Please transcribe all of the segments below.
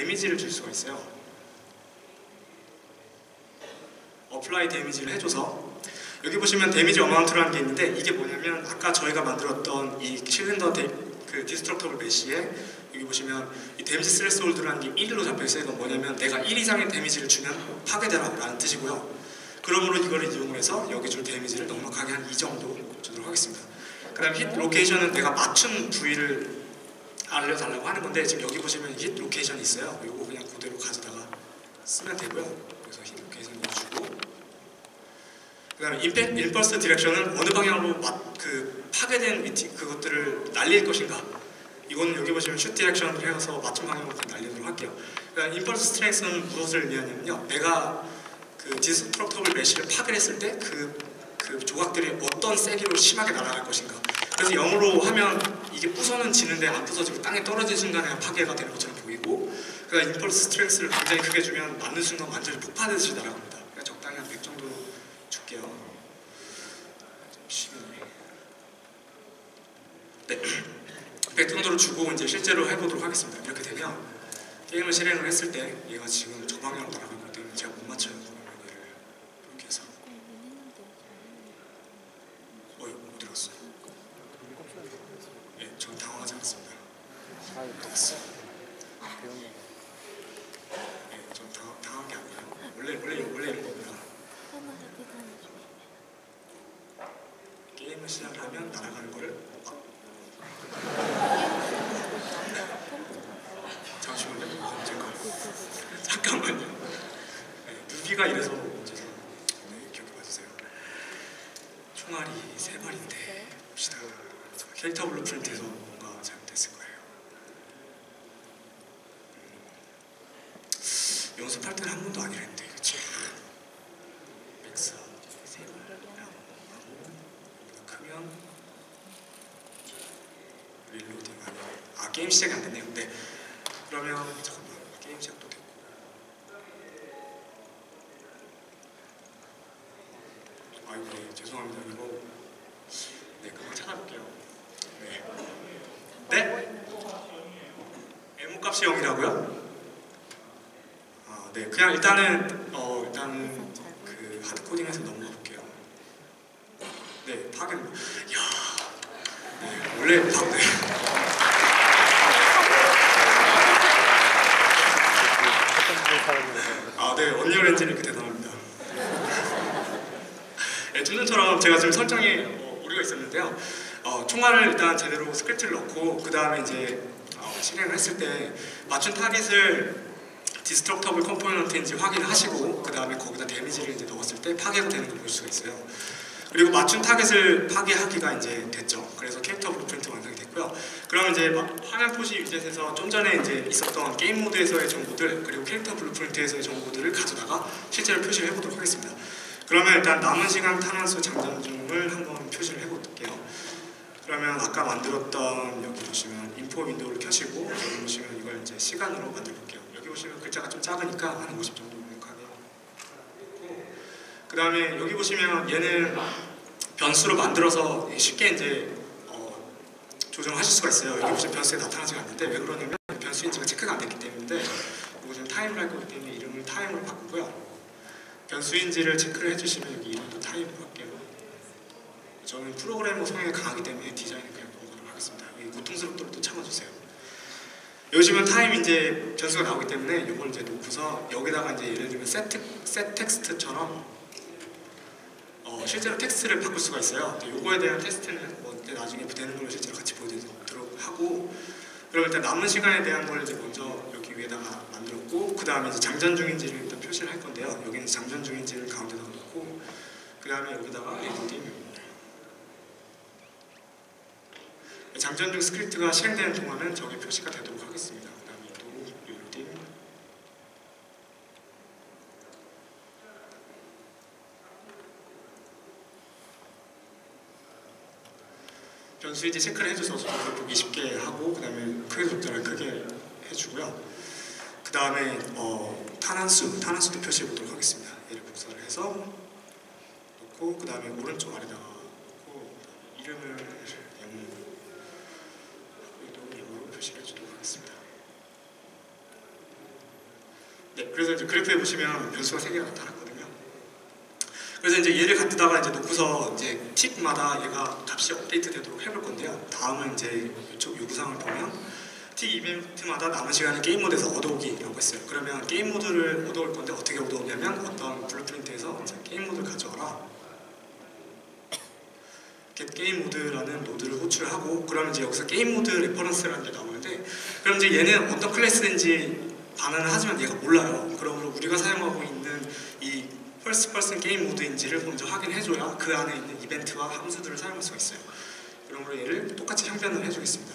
데미지를 줄 수가 있어요. 어플라이 데미지를 해줘서 여기 보시면 데미지 어마운트라는 게 있는데 이게 뭐냐면 아까 저희가 만들었던 이 실린더 그 디스트럭터블 메시에 여기 보시면 이 데미지 스레스홀드라는 게 1로 잡혀있어요. 이건 뭐냐면 내가 1 이상의 데미지를 주면 파괴되라 라는 뜻이고요. 그러므로 이거를 이용해서 여기 줄 데미지를 넉넉하게 한 2 정도 주도록 하겠습니다. 그 다음에 힛 로케이션은 내가 맞춘 부위를 알려달라고 하는 건데 지금 여기 보시면 힛 로케이션이 있어요. 이거 그냥 그대로 가져다가 쓰면 되고요. 그래서 힛 로케이션 넣어주고 그 다음에 임펄스 디렉션은 어느 방향으로 파괴된 그것들을 날릴 것인가. 이거는 여기 보시면 슛 디렉션을 해서 맞춤 방향으로 날리도록 할게요. 그러니까 임펄스 스트렝스는 무엇을 의미하냐면요. 내가 그 디스트럭터블 메시를 파괴했을 때 그 조각들이 어떤 세기로 심하게 날아갈 것인가. 그래서 0으로 하면 이게 부서는 지는데 안 부서지고 땅에 떨어지는 순간에 파괴가 되는 것처럼 보이고 그러니까 임펄스 스트렝스를 굉장히 크게 주면 맞는 순간 완전히 폭파되듯이 날아갑니다. 그러니까 적당히 한 100 정도 줄게요. 네, 100 정도로 주고 이제 실제로 해보도록 하겠습니다. 이렇게 되면 게임을 실행을 했을 때 얘가 지금 저 방향으로 날아가기 때문에 제가 못 맞춰요. 얘를 이렇게 해서 어디 갔어? 예, 전 당황하지 않습니다. 예, 전 당한 게 아니에요. 원래 이런 겁니다. 게임을 시작을 하면 날아가는 거를 잠깐만요. 네, 누비가 이래서 네, 기억해 봐주세요. 총알이 3발인데 봅시다. 캐릭터 블루프린트에서 뭔가 잘못됐을 거예요. 연습할 때는 한 번도 아니랬는데 그치? 맥스 3발 크면 릴로딩 아니에요. 게임 시작이 안 됐네요. 네. 그러면 잠깐만 게임 시작도 됐고 아이고 네, 죄송합니다. 이거 네 그거 찾아볼게요. 네. 네? M 값이 0이라고요? 아, 네 그냥 일단은 그 하드 코딩에서 넘어가 볼게요. 네 파괴. 이야. 네 원래 네. 아, 네, 언리얼 엔진이 이렇게 대단합니다. 네, 좀 전처럼 제가 지금 설정에 오류가 있었는데요. 총알을 일단 제대로 스크립트를 넣고 그 다음에 이제 실행을 했을 때 맞춘 타깃을 디스트럭터블 컴포넌트인지 확인하시고 그 다음에 거기다 데미지를 이제 넣었을 때 파괴가 되는 걸 볼 수가 있어요. 그리고 맞춘 타겟을 파괴하기가 이제 됐죠. 그래서 캐릭터 블루프린트 완성이 됐고요. 그럼 이제 화면 표시 위젯에서 좀 전에 이제 있었던 게임 모드에서의 정보들 그리고 캐릭터 블루프린트에서의 정보들을 가져다가 실제로 표시를 해보도록 하겠습니다. 그러면 일단 남은 시간 탄환수 장전중을 한번 표시를 해볼게요. 그러면 아까 만들었던 여기 보시면 인포 윈도우를 켜시고 여기 보시면 이걸 이제 시간으로 만들어볼게요. 여기 보시면 글자가 좀 작으니까 한 50 정도 명확하게 했고 그 다음에 여기 보시면 얘는 변수로 만들어서 쉽게 이제 조정하실 수가 있어요. 여기 보시면 변수에 나타나지 않는데 왜 그러냐면 변수인지가 체크가 안 됐기 때문인데 이거 지금 타임을 할 거기 때문에 이름을 타임으로 바꾸고요. 변수인지를 체크를 해주시면 여기 이름도 타임으로 할게요. 저는 프로그래머 성향이 강하기 때문에 디자인을 그냥 넘어가도록 하겠습니다. 고통스럽도록 또 참아주세요. 여기 보시면 타임 이제 변수가 나오기 때문에 이걸 이제 놓고서 여기다가 이제 예를 들면 set 텍스트처럼 실제로 텍스트를 바꿀 수가 있어요. 요거에 대한 테스트는 뭐 나중에 되는 걸로 실제로 같이 보여드리도록 하고 그럼 일단 남은 시간에 대한 걸 이제 먼저 여기 위에다가 만들었고 그 다음에 이제 장전 중인지를 일단 표시를 할 건데요. 여기는 장전 중인지를 가운데다가 놓고 그 다음에 여기다가 엔딩 장전 중 스크립트가 실행되는 동안은 저기 표시가 되도록 하겠습니다. 그 다음에 또 릴로딩 변수 이제 체크를 해줘서 저걸 보기 쉽게 하고 그 다음에 크게 조절을 크게 해주고요. 그 다음에 탄환수도 표시해 보도록 하겠습니다. 얘를 복사를 해서 놓고 그 다음에 오른쪽 아래다가 놓고 이름을 영어로 표시를 해주도록 하겠습니다. 네, 그래서 이제 그래프에 보시면 변수가 3개가 나타났거든요. 그래서 이제 얘를 갖다가 이제 놓고서 이제 틱마다 얘가 값이 업데이트 되도록 해볼 건데요. 다음은 이제 이쪽 요구사항을 보면 틱 이벤트마다 남은 시간을 게임 모드에서 얻어오기라고 했어요. 그러면 게임 모드를 얻어올 건데 어떻게 얻어오냐면 어떤 블루프린트에서 이제 게임 모드를 가져와라. get 게임 모드라는 노드를 호출하고 그러면 이제 여기서 게임 모드 레퍼런스라는 게 나오는데 그럼 이제 얘는 어떤 클래스인지 반환을 하지만 얘가 몰라요. 그러므로 우리가 사용하고 있는 이 퍼스트 퍼슨 게임 모드인지를 먼저 확인해줘야 그 안에 있는 이벤트와 함수들을 사용할 수가 있어요. 그러므로 얘를 똑같이 형변을 해주겠습니다.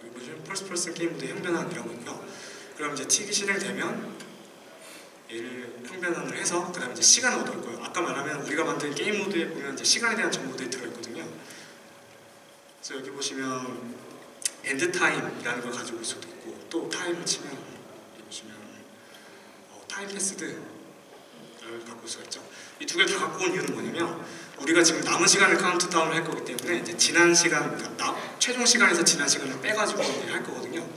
여기 보시면 퍼스트 퍼슨 게임 모드 형변환이라고 있고요. 그럼 이제 틱이 실행되면 얘를 형변환을 해서 그 다음에 이제 시간을 얻을 거예요. 아까 말하면 우리가 만든 게임 모드에 보면 이제 시간에 대한 정보들이 들어있거든요. 그래서 여기 보시면 엔드 타임이라는 걸 가지고 올 수도 있고 또 타임을 치면 여기 보시면 타임 패스드를 갖고 올 수가 있죠. 이 두 개를 다 갖고 온 이유는 뭐냐면 우리가 지금 남은 시간을 카운트다운을 할 거기 때문에 이제 지난 시간, 그러니까 최종 시간에서 지난 시간을 빼가지고 할 거거든요.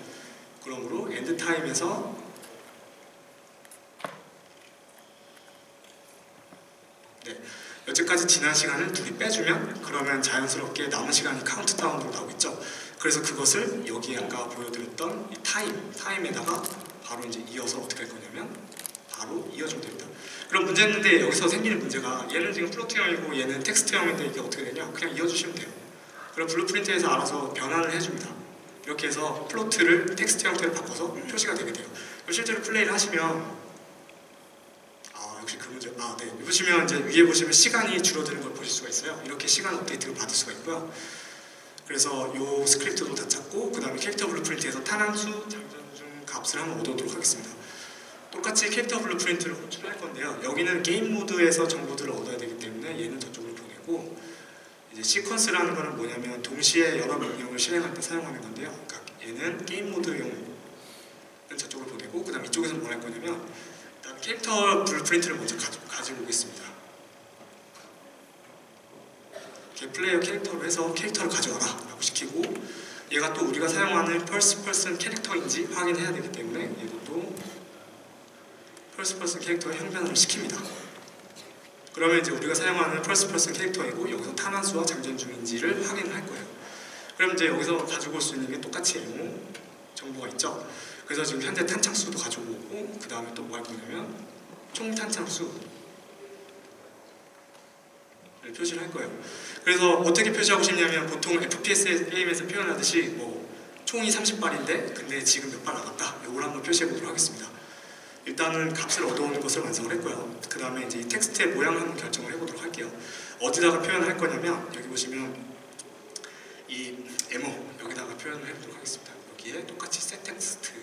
그러므로 엔드 타임에서 여태까지 지난 시간을 두 개 빼주면 그러면 자연스럽게 남은 시간이 카운트다운으로 나오겠죠. 그래서 그것을 여기 아까 보여드렸던 이 타임에다가 바로 이제 이어서 어떻게 할 거냐면 바로 이어주면 됩니다. 그럼 문제였는데 여기서 생기는 문제가 얘는 지금 플로트형이고 얘는 텍스트형인데 이게 어떻게 되냐? 그냥 이어주시면 돼요. 그럼 블루프린트에서 알아서 변환을 해줍니다. 이렇게 해서 플로트를 텍스트 형태로 바꿔서 표시가 되게 돼요. 실제로 플레이를 하시면 역시 그 문제. 네. 보시면 이제 위에 보시면 시간이 줄어드는 걸 보실 수가 있어요. 이렇게 시간 업데이트를 받을 수가 있고요. 그래서 이 스크립트도 다 찾고 그 다음에 캐릭터 블루프린트에서 탄함수 장전중 값을 한번 얻어오도록 하겠습니다. 똑같이 캐릭터 블루프린트를 호출할 건데요. 여기는 게임 모드에서 정보들을 얻어야 되기 때문에 얘는 저쪽으로 보내고 이제 시퀀스라는 거는 뭐냐면 동시에 여러 명령을 실행할 때 사용하는 건데요. 그러니까 얘는 게임 모드용은 저쪽으로 보내고 그 다음 이쪽에서 뭘 할 거냐면 캐릭터 블루프린트를 먼저 가지고 오겠습니다. 이렇게 플레이어 캐릭터로 해서 캐릭터를 가져와라 라고 시키고 얘가 또 우리가 사용하는 퍼스트 퍼슨 캐릭터인지 확인해야 되기 때문에 얘도 또 퍼스트 퍼슨 캐릭터에 형변을 시킵니다. 그러면 이제 우리가 사용하는 퍼스트 퍼슨 캐릭터이고 여기서 탄환수와 장전 중인지를 확인을 할 거예요. 그럼 이제 여기서 가지고 올 수 있는 게 똑같이 MO 정보가 있죠. 그래서 지금 현재 탄창수도 가지고 오고 그 다음에 또 뭐 할 거냐면 총 탄창수를 표시를 할 거예요. 그래서 어떻게 표시하고 싶냐면 보통 FPS 게임에서 표현하듯이 뭐 총이 30발인데 근데 지금 몇 발 나갔다. 이걸 한번 표시해 보도록 하겠습니다. 일단은 값을 얻어오는 것을 완성을 했고요. 그 다음에 이제 이 텍스트의 모양을 한번 결정을 해보도록 할게요. 어디다가 표현을 할 거냐면 여기 보시면 이 MO 여기다가 표현을 해보도록 하겠습니다. 여기에 똑같이 set 텍스트를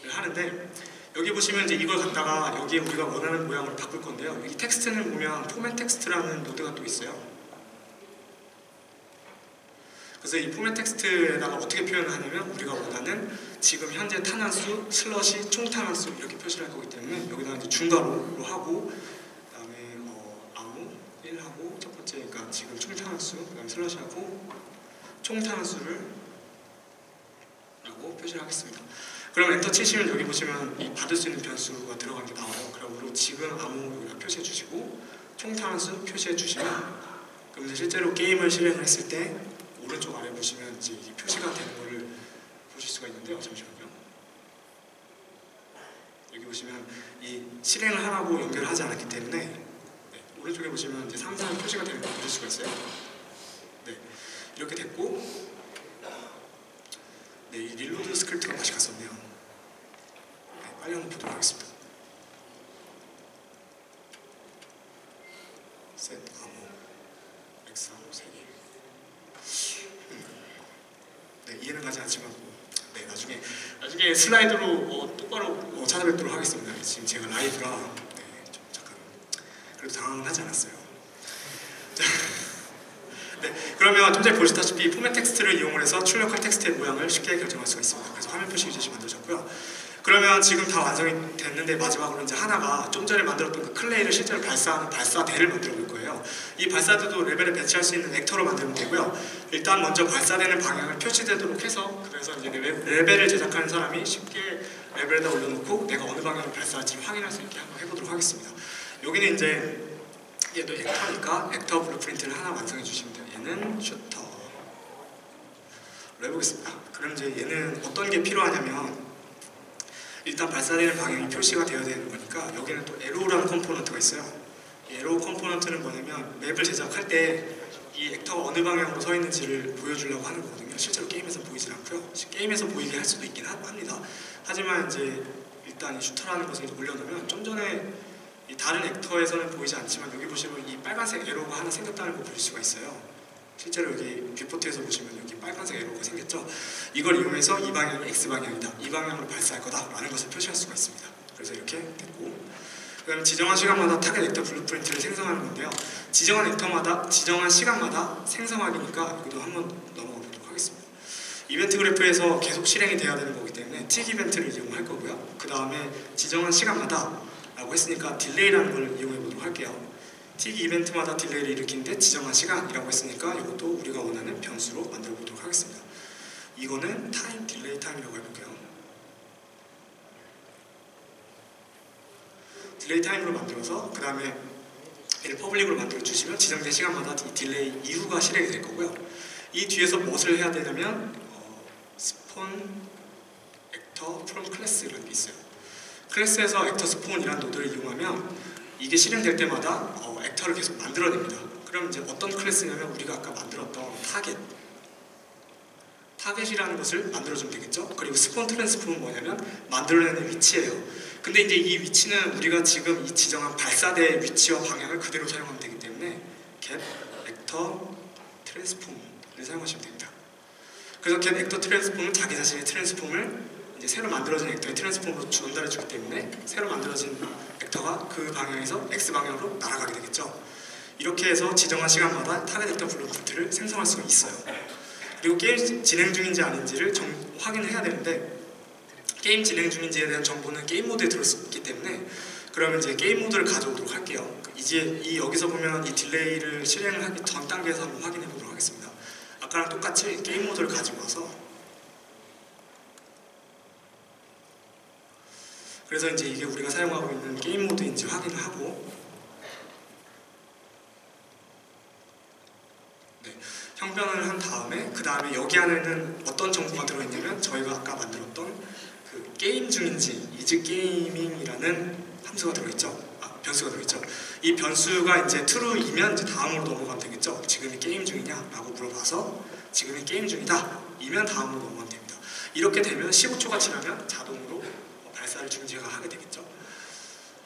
하는데 여기 보시면 이제 이걸 갖다가 여기에 우리가 원하는 모양으로 바꿀 건데요. 여기 텍스트는 보면 포맷 텍스트라는 노드가 또 있어요. 그래서 이 포맷 텍스트에다가 어떻게 표현을 하냐면 우리가 원하는 지금 현재 탄환수, 슬러시, 총 탄환수 이렇게 표시를 할 거기 때문에 여기다가 이제 중괄호로 하고 그 다음에 아무 1하고 첫 번째 그러니까 지금 총 탄환수 그 다음에 슬러시하고 총 탄환수를 라고 표시를 하겠습니다. 그럼 엔터 치시면 여기 보시면 이 받을 수 있는 변수가 들어가는 게 나와요. 그러므로 지금 아무 여기다 표시해 주시고 총 탄환수 표시해 주시면 그럼 이제 실제로 게임을 실행을 했을 때 오른쪽 아래 보시면 이제 이게 표시가 되는 거를 보실 수가 있는데요. 잠시만요. 여기 보시면 이 실행을 하라고 연결하지 않았기 때문에 오른쪽에 보시면 이제 상상이 표시가 되는 걸 보실 수가 있어요. 이렇게 됐고 이 릴로드 스크립트가 맛이 갔었네요. 빨리 한번 보도록 하겠습니다. set 암호 x 암호 3개. 이해는 가지 않지만 나중에 슬라이드로 똑바로 찾아뵙도록 하겠습니다. 지금 제가 라이브라 좀 잠깐 그래도 당황은 하지 않았어요. 그러면 좀 전에 보시다시피 포맷 텍스트를 이용을 해서 출력한 텍스트의 모양을 쉽게 결정할 수가 있습니다. 그래서 화면 표시 위젯이 만들어졌고요. 그러면 지금 다 완성이 됐는데 마지막으로 이제 하나가 좀 전에 만들었던 그 클레이를 실제로 발사하는 발사대를 만들어 볼 거예요. 이 발사대도 레벨에 배치할 수 있는 액터로 만들면 되고요. 일단 먼저 발사되는 방향을 표시되도록 해서, 그래서 이제 레벨을 제작하는 사람이 쉽게 레벨에다 올려놓고 내가 어느 방향으로 발사할지 확인할 수 있게 한번 해보도록 하겠습니다. 여기는 이제 얘도 액터니까 액터 블루프린트를 하나 완성해 주시면 돼요. 얘는 슈터로 해보겠습니다. 그럼 이제 얘는 어떤 게 필요하냐면, 일단 발사되는 방향이 표시가 되어야 되는 거니까 여기는 또 에로우라는 컴포넌트가 있어요. 이 에로우 컴포넌트는 뭐냐면 맵을 제작할 때 이 액터가 어느 방향으로 서 있는지를 보여주려고 하는 거거든요. 실제로 게임에서 보이진 않고요. 게임에서 보이게 할 수도 있긴 합니다. 하지만 이제 일단 이 슈터라는 것을 올려놓으면, 좀 전에 이 다른 액터에서는 보이지 않지만 여기 보시면 이 빨간색 에로우가 하나 생겼다는 걸 볼 수가 있어요. 실제로 여기 뷰포트에서 보시면 여기 빨간색 에로우가 생겼죠. 이걸 이용해서 이 방향이 X방향이다, 이 방향으로 발사할 거다 라는 것을 표시할 수가 있습니다. 그래서 이렇게 됐고, 그 다음에 지정한 시간마다 타겟 액터 블루프린트를 생성하는 건데요. 지정한 시간마다 생성하기니까 여기도 한번 넘어가 보도록 하겠습니다. 이벤트 그래프에서 계속 실행이 돼야 되는 거기 때문에 틱 이벤트를 이용할 거고요. 그 다음에 지정한 시간마다 라고 했으니까 딜레이라는 걸 이용해 보도록 할게요. 틱 이벤트마다 딜레이를 일으키는데 지정한 시간이라고 했으니까 이것도 우리가 원하는 변수로 만들어 보도록 하겠습니다. 이거는 타임 딜레이 타임이라고 해볼게요. 딜레이 타임으로 만들어서 그 다음에 얘를 퍼블릭으로 만들어 주시면 지정된 시간마다 이 딜레이 이후가 실행이 될 거고요. 이 뒤에서 무엇을 해야 되냐면 스폰 액터 프롬 클래스라는 게 있어요. 클래스에서 액터 스폰이라는 노드를 이용하면 이게 실행될 때마다 액터를 계속 만들어냅니다. 그럼 이제 어떤 클래스냐면 우리가 아까 만들었던 타겟이라는 것을 만들어주면 되겠죠. 그리고 스폰 트랜스폼은 뭐냐면 만들어내는 위치예요. 근데 이제 이 위치는 우리가 지금 이 지정한 발사대의 위치와 방향을 그대로 사용하면 되기 때문에 get 액터 트랜스폼을 사용하시면 됩니다. 그래서 get 액터 트랜스폼은 자기 자신의 트랜스폼을 이제 새로 만들어진 액터의 트랜스폼으로 전달해 주기 때문에 새로 만들어진 액터가 그 방향에서 X 방향으로 날아가게 되겠죠. 이렇게 해서 지정한 시간마다 타겟 액터 블루프린트를 생성할 수가 있어요. 그리고 게임 진행 중인지 아닌지를 확인을 해야 되는데, 게임 진행 중인지에 대한 정보는 게임 모드에 들어있기 때문에, 그러면 이제 게임 모드를 가져오도록 할게요. 이제 여기서 보면 이 딜레이를 실행을 하기 전 단계에서 한번 확인해 보도록 하겠습니다. 아까랑 똑같이 게임 모드를 가지고 와서, 그래서 이제 이게 우리가 사용하고 있는 게임 모드인지 확인을 하고, 형변을 한 다음에 그 다음에 여기 안에는 어떤 정보가 들어있냐면 저희가 아까 만들었던 그 게임 중인지 is gaming이라는 함수가 들어있죠. 변수가 들어있죠. 이 변수가 이제 true이면 이제 다음으로 넘어가면 되겠죠. 지금이 게임 중이냐? 라고 물어봐서 지금이 게임 중이다 이면 다음으로 넘어가면 됩니다. 이렇게 되면 15초가 지나면 자동으로 발사를 중지가 하게 되겠죠.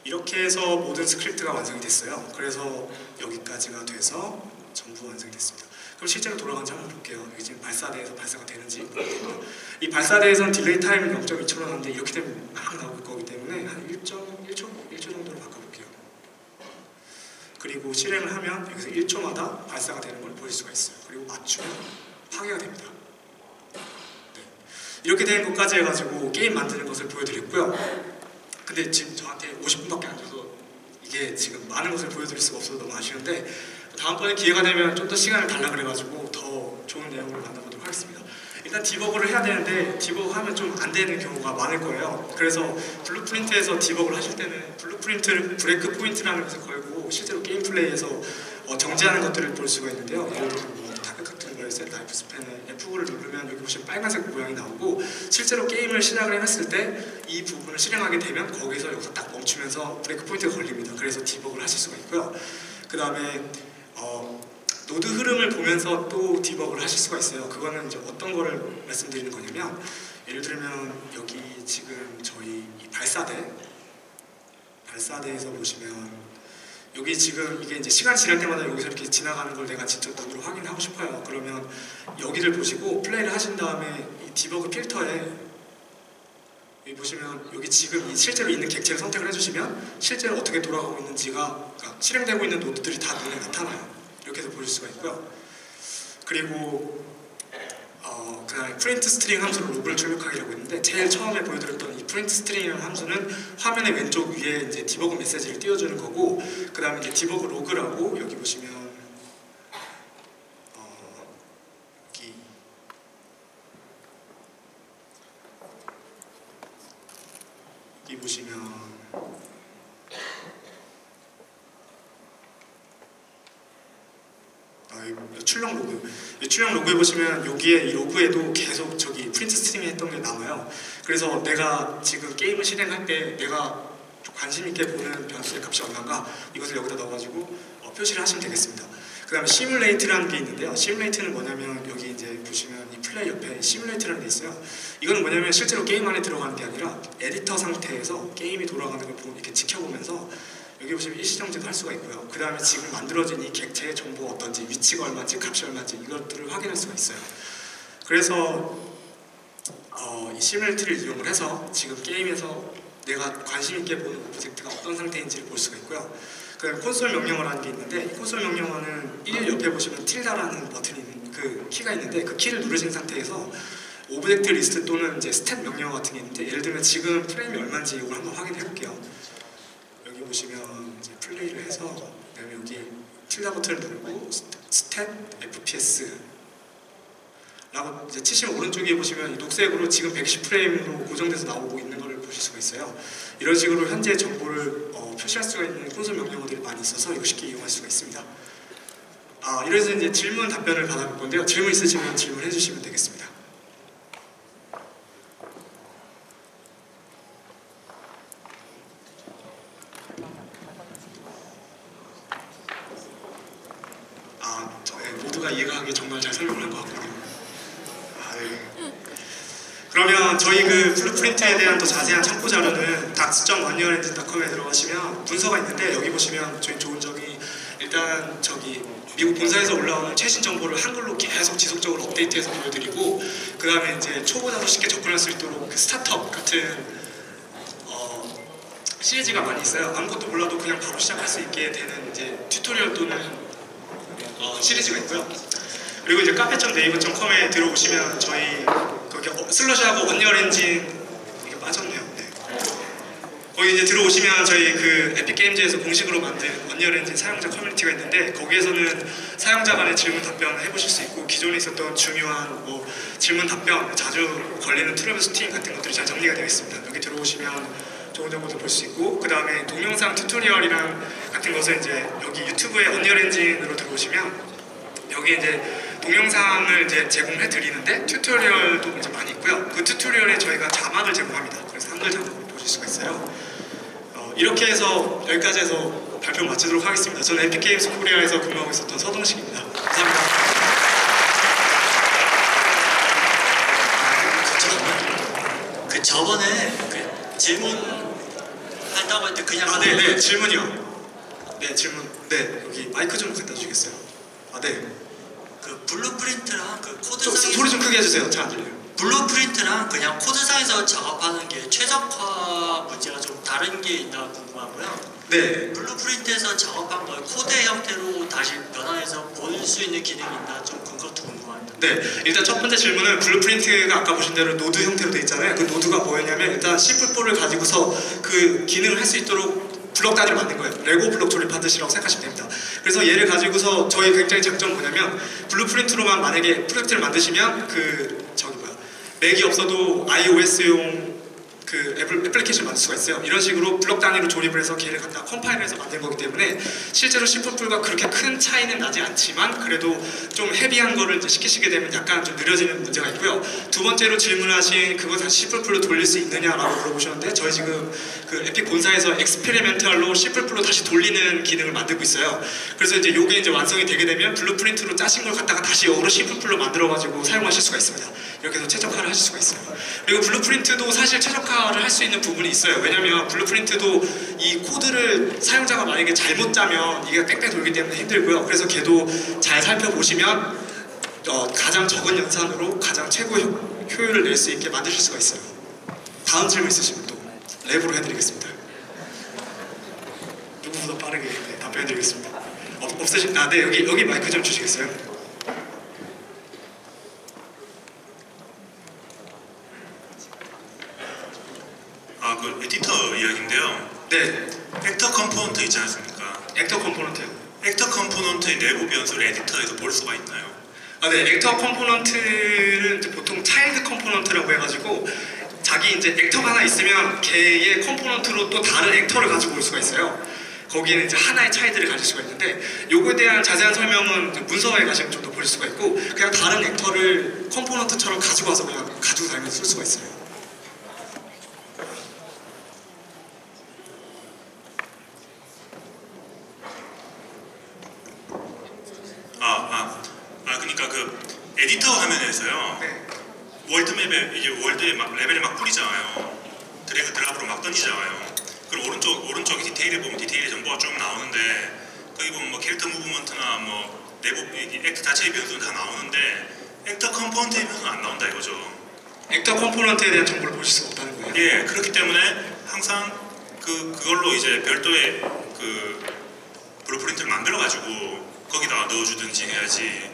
이렇게 해서 모든 스크립트가 완성이 됐어요. 그래서 여기까지가 돼서 전부 완성이 됐습니다. 그럼 실제로 돌아가는지 한번 볼게요. 여기 지금 발사대에서 발사가 되는지 모르겠고요. 이 발사대에서는 딜레이 타임이 0.2초로 나오는데 이렇게 되면 막 나올 거기 때문에 한 1.1초 정도로 바꿔볼게요. 그리고 실행을 하면 여기서 1초마다 발사가 되는 걸 보일 수가 있어요. 그리고 맞추면 파괴가 됩니다. 네. 이렇게 된 것까지 해가지고 게임 만드는 것을 보여드렸고요. 근데 지금 저한테 50분밖에 안 줘서 이게 지금 많은 것을 보여드릴 수가 없어서 너무 아쉬운데, 다음번에 기회가 되면 좀 더 시간을 달라 그래가지고 더 좋은 내용을 만나보도록 하겠습니다. 일단 디버그를 해야 되는데 디버그 하면 좀 안 되는 경우가 많을 거예요. 그래서 블루프린트에서 디버그를 하실 때는 블루프린트를 브레이크 포인트라는 것을 걸고 실제로 게임 플레이에서 정지하는 것들을 볼 수가 있는데요. 예를 들어 타겟 같은 거에 셋 라이프 스팬에 F9를 누르면 여기 보시면 빨간색 모양이 나오고, 실제로 게임을 시작을 했을 때 이 부분을 실행하게 되면 거기서 여기서 딱 멈추면서 브레이크 포인트가 걸립니다. 그래서 디버그를 하실 수가 있고요. 그 다음에 노드 흐름을 보면서 또 디버그를 하실 수가 있어요. 그거는 이제 어떤 거를 말씀드리는 거냐면, 예를 들면 여기 지금 저희 이 발사대에서 보시면 여기 지금 이게 이제 시간 지날 때마다 여기서 이렇게 지나가는 걸 내가 직접 눈으로 확인하고 싶어요. 그러면 여기를 보시고 플레이를 하신 다음에 이 디버그 필터에 여기 보시면 여기 지금 실제로 있는 객체를 선택을 해주시면 실제로 어떻게 돌아가고 있는지가, 그러니까 실행되고 있는 노드들이 다 눈에 나타나요. 이렇게 해서 보실 수가 있고요. 그리고 그다음에 프린트 스트링 함수로 로그를 출력하기라고 했는데 제일 처음에 보여드렸던 이 프린트 스트링이라는 함수는 화면의 왼쪽 위에 이제 디버그 메시지를 띄워주는 거고, 그다음에 이제 디버그 로그라고 여기 보시면 여기 보시면 출력 로그, 이 출력 로그에 보시면 여기에 이 로그에도 계속 저기 프린트 스트링에 했던 게 남아요. 그래서 내가 지금 게임을 실행할 때 내가 관심 있게 보는 변수의 값이 얼마인가 이것을 여기다 넣어가지고 표시를 하시면 되겠습니다. 그 다음에 시뮬레이트라는 게 있는데요. 시뮬레이트는 뭐냐면 여기 이제 보시면 이 플레이 옆에 시뮬레이트라는 게 있어요. 이거는 뭐냐면 실제로 게임 안에 들어가는 게 아니라 에디터 상태에서 게임이 돌아가는 걸 이렇게 지켜보면서 여기 보시면 일시정지도 할 수가 있고요. 그 다음에 지금 만들어진 이 객체의 정보가 어떤지, 위치가 얼마인지, 값이 얼마인지 이것들을 확인할 수가 있어요. 그래서 이 시뮬레이트를 이용을 해서 지금 게임에서 내가 관심 있게 보는 오브젝트가 어떤 상태인지를 볼 수가 있고요. 그 다음에 콘솔 명령어라는 게 있는데 이 콘솔 명령어는 1 옆에 보시면 틸다라는 버튼이 있는 그 키가 있는데 그 키를 누르신 상태에서 오브젝트 리스트 또는 이제 스탯 명령어 같은 게 있는데 예를 들면 지금 프레임이 얼마인지 이걸 한번 확인해 볼게요. 여기 보시면 이제 플레이를 해서 그다음에 여기 틸다 버튼을 누르고 스탯 FPS 라고 이제 치시면 오른쪽에 보시면 이 녹색으로 지금 110프레임으로 고정돼서 나오고 있는 것을 보실 수가 있어요. 이런 식으로 현재 정보를 표시할 수가 있는 콘솔 명령어들이 많이 있어서 이거 쉽게 이용할 수가 있습니다. 이래서 이제 질문 답변을 받아볼 건데요. 질문 있으시면 질문해 주시면 되겠습니다. 모두가 이해가 하기 정말 잘 설명한 것 같군요. 네. 그러면 저희 그 블루프린트에 대한 더 자세한 참고 자료는 dax.onrealengine.com에 들어가시면 문서가 있는데 여기 보시면 저희 좋은 점이 일단 저기 미국 본사에서 올라오는 최신 정보를 한글로 계속 지속적으로 업데이트해서 보여드리고 그 다음에 이제 초보자도 쉽게 접근할 수 있도록 그 스타트업 같은 시리즈가 많이 있어요. 아무것도 몰라도 그냥 바로 시작할 수 있게 되는 이제 튜토리얼 또는 시리즈가 있고요. 그리고 이제 카페.네이버.com에 들어오시면 저희 거기 슬러시하고 언리얼 엔진 이게 빠졌네요. 네. 거기 이제 들어오시면 저희 그 에픽게임즈에서 공식으로 만든 언리얼 엔진 사용자 커뮤니티가 있는데 거기에서는 사용자 간의 질문 답변을 해보실 수 있고 기존에 있었던 중요한 뭐 질문 답변 자주 걸리는 트러블 슈팅 같은 것들이 잘 정리가 되어 있습니다. 여기 들어오시면 좋은 정보도 볼 수 있고 그 다음에 동영상 튜토리얼이랑 같은 것을 이제 여기 유튜브의 언리얼 엔진으로 들어오시면 여기 이제 동영상을 이제 제공해 드리는데 튜토리얼도 이제 많이 있고요. 그 튜토리얼에 저희가 자막을 제공합니다. 그래서 한글 자막으로 보실 수가 있어요. 이렇게 해서 여기까지 해서 발표 마치도록 하겠습니다. 저는 에픽게임스 코리아에서 근무하고 있었던 서동식입니다. 감사합니다. 그 저번에 그 질문 한다고 했는데 그냥 네네 질문이요. 네 질문. 네 여기 마이크 좀 갖다 주시겠어요? 네. 그 블루프린트랑 그 코드상에서 소리 좀 크게 해주세요. 잘 안 들려요. 블루프린트랑 그냥 코드상에서 작업하는 게 최적화 문제가 좀 다른 게 있나 궁금하고요. 네. 블루프린트에서 작업한 걸 코드 형태로 다시 변환해서 볼 수 있는 기능이 있나 좀 그것도 궁금합니다. 네, 일단 첫 번째 질문은 블루프린트가 아까 보신 대로 노드 형태로 되어 있잖아요. 그 노드가 뭐였냐면 일단 C++를 가지고서 그 기능을 할 수 있도록 블록 단위를 만든 거예요. 레고 블록 조립하듯이라고 생각하시면 됩니다. 그래서 얘를 가지고서 저희 굉장히 장점은 뭐냐면 블루프린트로만 만약에 프로젝트를 만드시면 그 저기 뭐야 맥이 없어도 iOS용 그 애플리케이션 만들 수가 있어요. 이런 식으로 블록 단위로 조립을 해서 걔를 갖다 컴파일을 해서 만든 거기 때문에 실제로 C++가 그렇게 큰 차이는 나지 않지만 그래도 좀 헤비한 거를 이제 시키시게 되면 약간 좀 느려지는 문제가 있고요. 두 번째로 질문하신 그거 다시 C++로 돌릴 수 있느냐라고 물어보셨는데 저희 지금 그 에픽 본사에서 엑스페리멘탈로 C++로 다시 돌리는 기능을 만들고 있어요. 그래서 이제 요게 이제 완성이 되게 되면 블루프린트로 짜신 걸 갖다가 다시 역으로 C++로 만들어가지고 사용하실 수가 있습니다. 이렇게 해서 최적화를 하실 수가 있어요. 그리고 블루프린트도 사실 최적화를 할 수 있는 부분이 있어요. 왜냐면 블루프린트도 이 코드를 사용자가 만약에 잘못 짜면 이게 뺑뺑 돌기 때문에 힘들고요. 그래서 걔도 잘 살펴보시면 가장 적은 연산으로 가장 최고 효율을 낼 수 있게 만드실 수가 있어요. 다음 질문 있으시면 또 랩으로 해드리겠습니다. 누구보다 빠르게 답변해드리겠습니다. 없으신? 네 여기 마이크 좀 주시겠어요? 그 에디터 이야기인데요. 네, 액터 컴포넌트 있지 않습니까? 액터 컴포넌트요. 액터 컴포넌트의 내부 변수를 에디터에서 볼 수가 있나요? 네, 액터 컴포넌트는 이제 보통 차일드 컴포넌트라고 해가지고 자기 이제 액터가 하나 있으면 걔의 컴포넌트로 또 다른 액터를 가지고 올 수가 있어요. 거기에는 이제 하나의 차일드를 가질 수가 있는데 요거에 대한 자세한 설명은 이제 문서에 가시면 좀 더 보실 수가 있고 그냥 다른 액터를 컴포넌트처럼 가지고 와서 그냥 가지고 다니면서 쓸 수가 있어요. 그러니까 그 에디터 화면에서요. 네. 월드맵에 이제 월드에 막 레벨을 막 뿌리잖아요. 드래그 드랍으로 막 던지잖아요. 그럼 오른쪽에 디테일에 보면 디테일의 정보가 쭉 나오는데 거기 보면 뭐 캐릭터 무브먼트나 뭐 내부 액터 자체의 변수는 다 나오는데 액터 컴포넌트의 변수는 안 나온다 이거죠. 액터 컴포넌트에 대한 정보를 보실 수가 없다는 거예요. 예, 그렇기 때문에 항상 그걸로 이제 별도의 그 블루프린트를 만들어 가지고 거기다가 넣어주든지 해야지.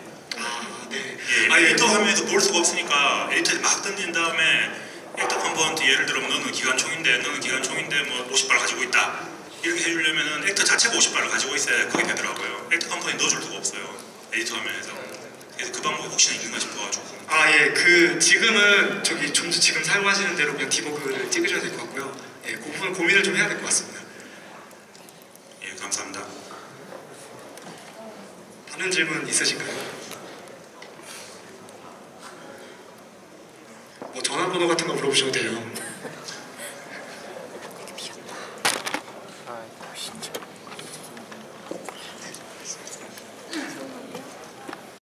네. 예, 에디터 화면에서 볼 수가 없으니까 에디터에 막 던진 다음에 액터 컴포넌트 예를 들어 너는 기관총인데 뭐 50발 가지고 있다 이렇게 해주려면은 액터 자체가 50발을 가지고 있어야 그게 되더라고요. 액터 컴포넌트 넣어줄 수가 없어요 에디터 화면에서. 그래서 그 방법이 혹시나 있는가 싶어가지고. 그 지금은 저기 좀 지금 사용하시는 대로 그냥 디버그를 찍으셔야 될 것 같고요. 그 부분 고민을 좀 해야 될 것 같습니다. 예, 감사합니다. 다른 질문 있으신가요? 뭐 전화번호 같은 거 물어보셔도 돼요.